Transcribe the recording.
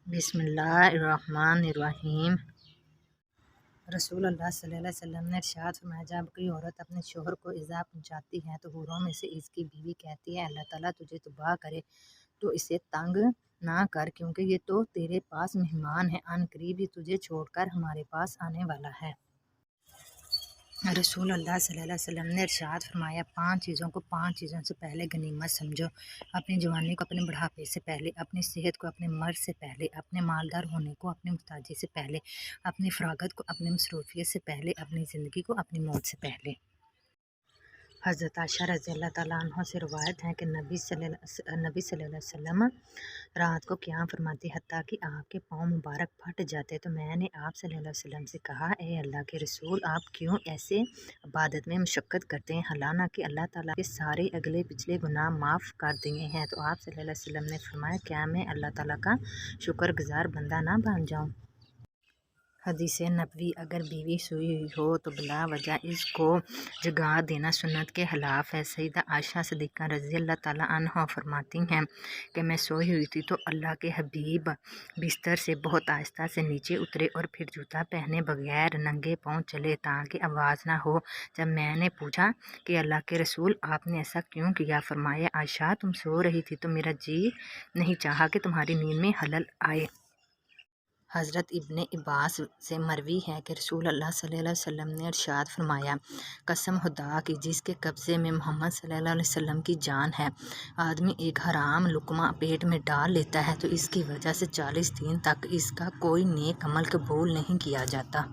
بسم اللہ الرحمن الرحیم۔ رسول اللہ صلی اللہ علیہ وسلم نے ارشاد فرمایا، جب کوئی عورت اپنے شوہر کو ایذا پہنچاتی ہے تو حوروں میں سے اس کی بیوی کہتی ہے، اللہ تعالیٰ تجھے تباہ کرے، تو اسے تنگ نہ کر، کیونکہ یہ تو تیرے پاس مہمان ہے، عن قریب یہ تجھے چھوڑ کر ہمارے پاس آنے والا ہے۔ رسول اللہ صلی اللہ علیہ وسلم نے ارشاد فرمایا، 5 چیزوں سے پہلے غنیمت سمجھو، اپنی جوانی کو اپنے بڑھاپے سے پہلے، اپنی صحت کو اپنے مرض سے پہلے، اپنے مالدار ہونے کو اپنی محتاجی سے پہلے، اپنی فراغت کو اپنی مصروفیت سے پہلے، اپنی زندگی کو اپنی موت سے پہلے۔ حضرت عائشہ رضی اللہ تعالیٰ عنہ سے روایت ہے کہ نبی صلی اللہ علیہ وسلم رات کو قیام فرماتے، حتیٰ کہ آپ کے پاؤں مبارک پھٹ جاتے، تو میں نے آپ صلی اللہ علیہ وسلم سے کہا، اے اللہ کے رسول، آپ کیوں ایسے عبادت میں مشقت کرتے ہیں، حالانکہ اللہ تعالیٰ کے سارے اگلے پچھلے گناہ معاف کر دیے ہیں؟ تو آپ صلی اللہ علیہ وسلم نے فرمایا، کیا میں اللہ تعالیٰ کا شکر گزار بندہ نہ بن جاؤں؟ حدیث نبوی، اگر بیوی سوئی ہوئی ہو تو بلا وجہ اس کو جگا دینا سنت کے خلاف ہے۔ سیدہ عائشہ صدیقہ رضی اللہ تعالیٰ عنہ فرماتی ہیں کہ میں سوئی ہوئی تھی تو اللہ کے حبیب بستر سے بہت آہستہ سے نیچے اترے اور پھر جوتا پہنے بغیر ننگے پاؤں چلے تاکہ آواز نہ ہو۔ جب میں نے پوچھا کہ اللہ کے رسول، آپ نے ایسا کیوں کیا؟ فرمایا، عائشہ تم سو رہی تھی تو میرا جی نہیں چاہا کہ تمہاری نیند میں خلل آئے۔ حضرت ابن عباس سے مروی ہے کہ رسول اللہ صلی اللہ علیہ وسلم نے ارشاد فرمایا، قسم خدا کی جس کے قبضے میں محمد صلی اللہ علیہ وسلم کی جان ہے، آدمی ایک حرام لقمہ پیٹ میں ڈال لیتا ہے تو اس کی وجہ سے 40 دن تک اس کا کوئی نیک عمل قبول نہیں کیا جاتا۔